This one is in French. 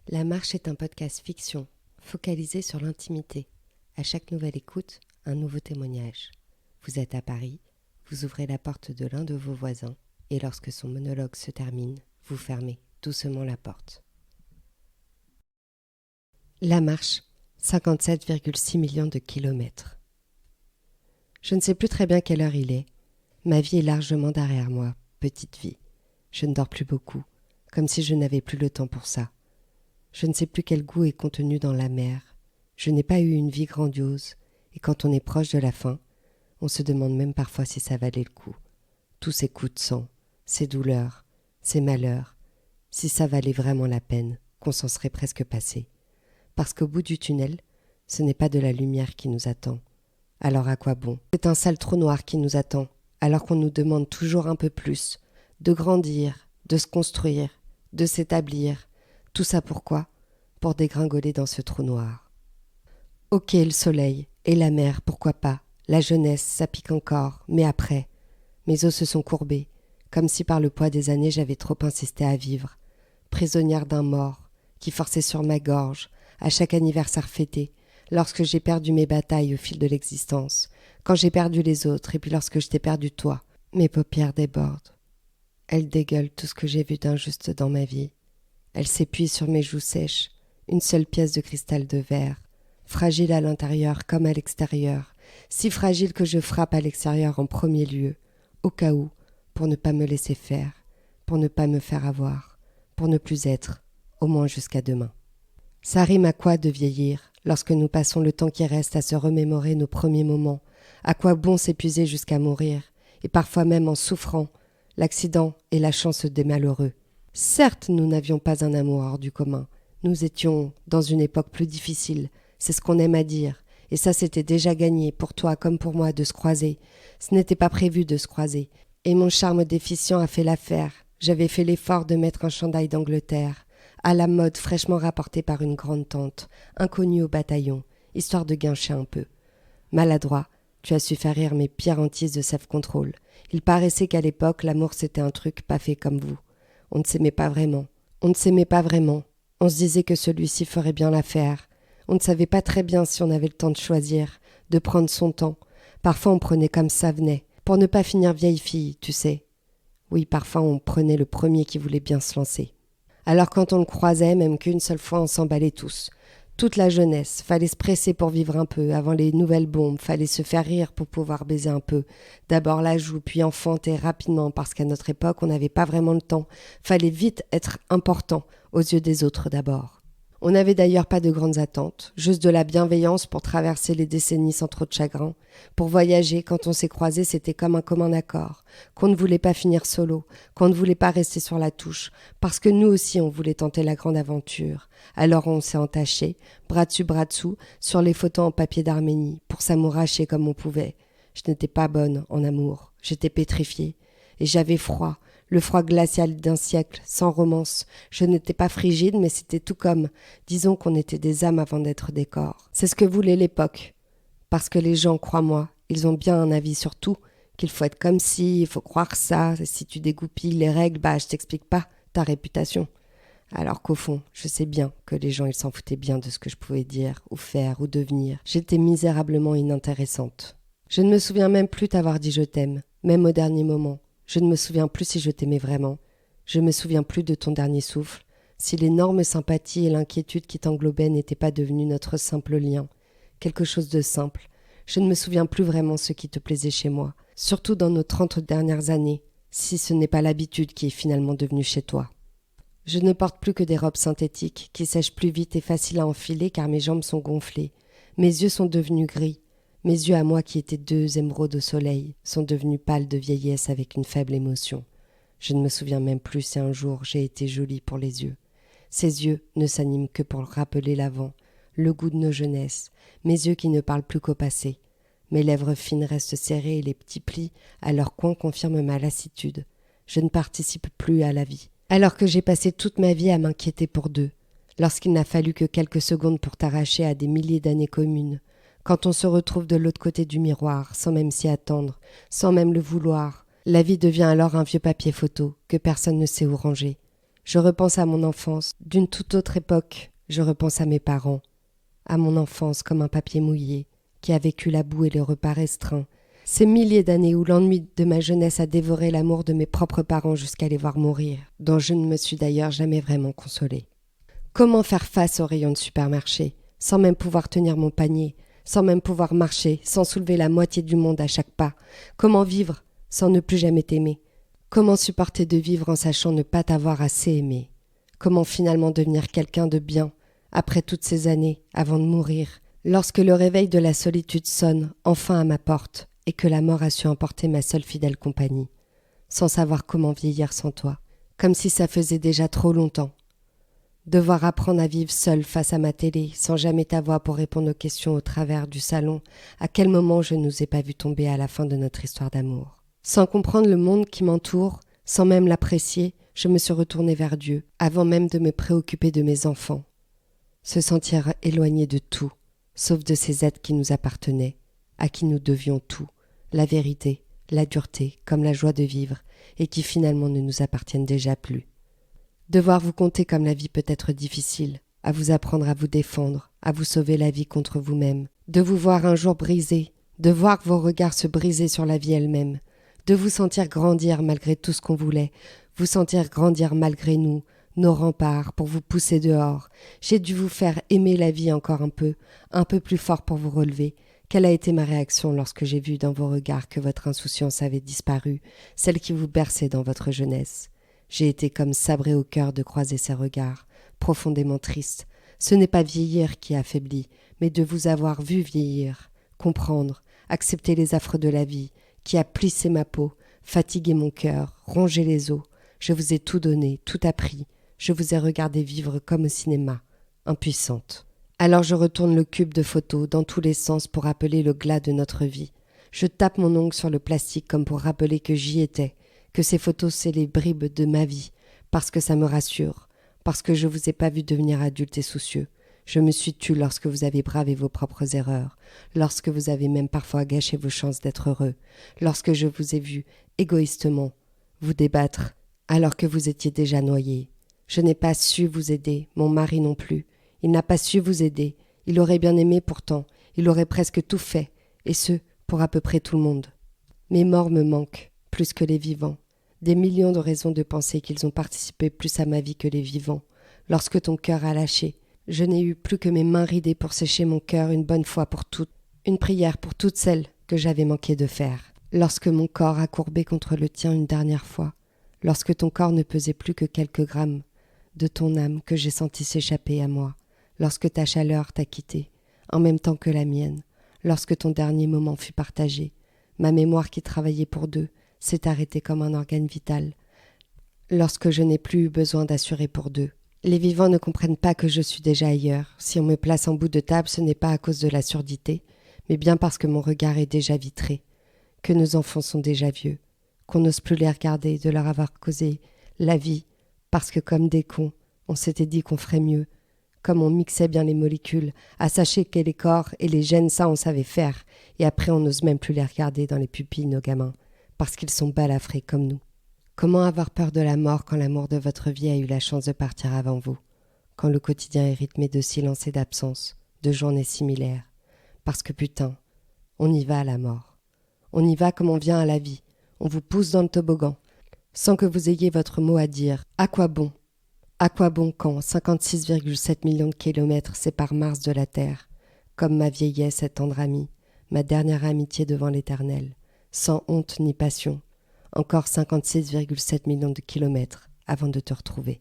La Marche est un podcast fiction, focalisé sur l'intimité. À chaque nouvelle écoute, un nouveau témoignage. Vous êtes à Paris, vous ouvrez la porte de l'un de vos voisins, et lorsque son monologue se termine, vous fermez doucement la porte. La Marche, 57,6 millions de kilomètres. Je ne sais plus très bien quelle heure il est. Ma vie est largement derrière moi, petite vie. Je ne dors plus beaucoup, comme si je n'avais plus le temps pour ça. Je ne sais plus quel goût est contenu dans la mer. Je n'ai pas eu une vie grandiose, et quand on est proche de la fin, on se demande même parfois si ça valait le coup. Tous ces coups de sang, ces douleurs, ces malheurs, si ça valait vraiment la peine, qu'on s'en serait presque passé. Parce qu'au bout du tunnel, ce n'est pas de la lumière qui nous attend. Alors à quoi bon ? C'est un sale trou noir qui nous attend, alors qu'on nous demande toujours un peu plus, de grandir, de se construire, de s'établir. Tout ça pourquoi ? Pour dégringoler dans ce trou noir. Ok, le soleil, et la mer, pourquoi pas. La jeunesse, ça pique encore, mais après. Mes os se sont courbés, comme si par le poids des années j'avais trop insisté à vivre. Prisonnière d'un mort, qui forçait sur ma gorge, à chaque anniversaire fêté, lorsque j'ai perdu mes batailles au fil de l'existence, quand j'ai perdu les autres, et puis lorsque je t'ai perdu toi. Mes paupières débordent. Elles dégueulent tout ce que j'ai vu d'injuste dans ma vie. Elle s'épuise sur mes joues sèches, une seule pièce de cristal de verre, fragile à l'intérieur comme à l'extérieur, si fragile que je frappe à l'extérieur en premier lieu, au cas où, pour ne pas me laisser faire, pour ne pas me faire avoir, pour ne plus être, au moins jusqu'à demain. Ça rime à quoi de vieillir, lorsque nous passons le temps qui reste à se remémorer nos premiers moments, à quoi bon s'épuiser jusqu'à mourir, et parfois même en souffrant, l'accident et la chance des malheureux. Certes, nous n'avions pas un amour hors du commun. Nous étions dans une époque plus difficile. C'est ce qu'on aime à dire. Et ça, c'était déjà gagné, pour toi comme pour moi, de se croiser. Ce n'était pas prévu de se croiser. Et mon charme déficient a fait l'affaire. J'avais fait l'effort de mettre un chandail d'Angleterre, à la mode fraîchement rapporté par une grande tante, inconnue au bataillon, histoire de guincher un peu. Maladroit, tu as su faire rire mes pires hantises de self-control. Il paraissait qu'à l'époque, l'amour c'était un truc pas fait comme vous. On ne s'aimait pas vraiment. On se disait que celui-ci ferait bien l'affaire. On ne savait pas très bien si on avait le temps de choisir, de prendre son temps. Parfois on prenait comme ça venait, pour ne pas finir vieille fille, tu sais. Oui, parfois on prenait le premier qui voulait bien se lancer. Alors quand on le croisait, même qu'une seule fois, on s'emballait tous. Toute la jeunesse, fallait se presser pour vivre un peu, avant les nouvelles bombes, fallait se faire rire pour pouvoir baiser un peu. D'abord la joue, puis enfanter rapidement, parce qu'à notre époque, on n'avait pas vraiment le temps. Fallait vite être important, aux yeux des autres d'abord. On n'avait d'ailleurs pas de grandes attentes, juste de la bienveillance pour traverser les décennies sans trop de chagrin. Pour voyager, quand on s'est croisés, c'était comme un commun accord, qu'on ne voulait pas finir solo, qu'on ne voulait pas rester sur la touche, parce que nous aussi on voulait tenter la grande aventure. Alors on s'est entachés, bras dessous, sur les photos en papier d'Arménie, pour s'amouracher comme on pouvait. Je n'étais pas bonne en amour, j'étais pétrifiée, et j'avais froid. Le froid glacial d'un siècle, sans romance. Je n'étais pas frigide, mais c'était tout comme. Disons qu'on était des âmes avant d'être des corps. C'est ce que voulait l'époque. Parce que les gens, crois-moi, ils ont bien un avis sur tout. Qu'il faut être comme si, il faut croire ça. Si tu dégoupilles les règles, je t'explique pas ta réputation. Alors qu'au fond, je sais bien que les gens, ils s'en foutaient bien de ce que je pouvais dire, ou faire, ou devenir. J'étais misérablement inintéressante. Je ne me souviens même plus t'avoir dit je t'aime, même au dernier moment. Je ne me souviens plus si je t'aimais vraiment. Je me souviens plus de ton dernier souffle, si l'énorme sympathie et l'inquiétude qui t'englobaient n'étaient pas devenues notre simple lien. Quelque chose de simple. Je ne me souviens plus vraiment ce qui te plaisait chez moi, surtout dans nos 30 dernières années, si ce n'est pas l'habitude qui est finalement devenue chez toi. Je ne porte plus que des robes synthétiques, qui sèchent plus vite et faciles à enfiler car mes jambes sont gonflées. Mes yeux sont devenus gris. Mes yeux à moi qui étaient deux émeraudes au soleil sont devenus pâles de vieillesse avec une faible émotion. Je ne me souviens même plus si un jour j'ai été jolie pour les yeux. Ces yeux ne s'animent que pour rappeler l'avant, le goût de nos jeunesses, mes yeux qui ne parlent plus qu'au passé. Mes lèvres fines restent serrées et les petits plis à leur coin confirment ma lassitude. Je ne participe plus à la vie. Alors que j'ai passé toute ma vie à m'inquiéter pour d'eux, lorsqu'il n'a fallu que quelques secondes pour t'arracher à des milliers d'années communes, quand on se retrouve de l'autre côté du miroir, sans même s'y attendre, sans même le vouloir, la vie devient alors un vieux papier photo que personne ne sait où ranger. Je repense à mon enfance, d'une toute autre époque. Je repense à mes parents, à mon enfance comme un papier mouillé, qui a vécu la boue et les repas restreints. Ces milliers d'années où l'ennui de ma jeunesse a dévoré l'amour de mes propres parents jusqu'à les voir mourir, dont je ne me suis d'ailleurs jamais vraiment consolée. Comment faire face aux rayons de supermarché, sans même pouvoir tenir mon panier, sans même pouvoir marcher, sans soulever la moitié du monde à chaque pas? Comment vivre sans ne plus jamais t'aimer? Comment supporter de vivre en sachant ne pas t'avoir assez aimé? Comment finalement devenir quelqu'un de bien, après toutes ces années, avant de mourir, lorsque le réveil de la solitude sonne enfin à ma porte et que la mort a su emporter ma seule fidèle compagnie, sans savoir comment vieillir sans toi, comme si ça faisait déjà trop longtemps. Devoir apprendre à vivre seule face à ma télé, sans jamais ta voix pour répondre aux questions au travers du salon, à quel moment je ne nous ai pas vu tomber à la fin de notre histoire d'amour. Sans comprendre le monde qui m'entoure, sans même l'apprécier, je me suis retournée vers Dieu, avant même de me préoccuper de mes enfants. Se sentir éloigné de tout, sauf de ces êtres qui nous appartenaient, à qui nous devions tout, la vérité, la dureté, comme la joie de vivre, et qui finalement ne nous appartiennent déjà plus. Devoir vous compter comme la vie peut être difficile, à vous apprendre à vous défendre, à vous sauver la vie contre vous-même, de vous voir un jour brisé, de voir vos regards se briser sur la vie elle-même, de vous sentir grandir malgré tout ce qu'on voulait, vous sentir grandir malgré nous, nos remparts, pour vous pousser dehors. J'ai dû vous faire aimer la vie encore un peu plus fort pour vous relever. Quelle a été ma réaction lorsque j'ai vu dans vos regards que votre insouciance avait disparu, celle qui vous berçait dans votre jeunesse? J'ai été comme sabré au cœur de croiser ces regards, profondément triste. Ce n'est pas vieillir qui affaiblit, mais de vous avoir vu vieillir, comprendre, accepter les affres de la vie, qui a plissé ma peau, fatigué mon cœur, rongé les os. Je vous ai tout donné, tout appris. Je vous ai regardé vivre comme au cinéma, impuissante. Alors je retourne le cube de photos dans tous les sens pour rappeler le glas de notre vie. Je tape mon ongle sur le plastique comme pour rappeler que j'y étais, que ces photos c'est les bribes de ma vie, parce que ça me rassure, parce que je vous ai pas vu devenir adulte et soucieux. Je me suis tue lorsque vous avez bravé vos propres erreurs, lorsque vous avez même parfois gâché vos chances d'être heureux, lorsque je vous ai vu, égoïstement, vous débattre, alors que vous étiez déjà noyé. Je n'ai pas su vous aider, mon mari non plus. Il n'a pas su vous aider. Il aurait bien aimé pourtant, il aurait presque tout fait, et ce, pour à peu près tout le monde. Mes morts me manquent, plus que les vivants. Des millions de raisons de penser qu'ils ont participé plus à ma vie que les vivants. Lorsque ton cœur a lâché, je n'ai eu plus que mes mains ridées pour sécher mon cœur une bonne fois pour toutes, une prière pour toutes celles que j'avais manqué de faire. Lorsque mon corps a courbé contre le tien une dernière fois, lorsque ton corps ne pesait plus que quelques grammes de ton âme que j'ai senti s'échapper à moi, lorsque ta chaleur t'a quitté, en même temps que la mienne, lorsque ton dernier moment fut partagé, ma mémoire qui travaillait pour deux s'est arrêtée comme un organe vital, lorsque je n'ai plus eu besoin d'assurer pour deux. Les vivants ne comprennent pas que je suis déjà ailleurs. Si on me place en bout de table, ce n'est pas à cause de la surdité, mais bien parce que mon regard est déjà vitré, que nos enfants sont déjà vieux, qu'on n'ose plus les regarder de leur avoir causé la vie, parce que comme des cons, on s'était dit qu'on ferait mieux, comme on mixait bien les molécules, à sachez que les corps et les gènes, ça on savait faire, et après on n'ose même plus les regarder dans les pupilles, nos gamins, parce qu'ils sont balafrés comme nous. Comment avoir peur de la mort quand l'amour de votre vie a eu la chance de partir avant vous, quand le quotidien est rythmé de silence et d'absence, de journées similaires? Parce que putain, on y va à la mort. On y va comme on vient à la vie. On vous pousse dans le toboggan, sans que vous ayez votre mot à dire. À quoi bon? À quoi bon quand 56,7 millions de kilomètres séparent Mars de la Terre, comme ma vieillesse et tendre amie, ma dernière amitié devant l'Éternel, sans honte ni passion, encore 56,7 millions de kilomètres avant de te retrouver.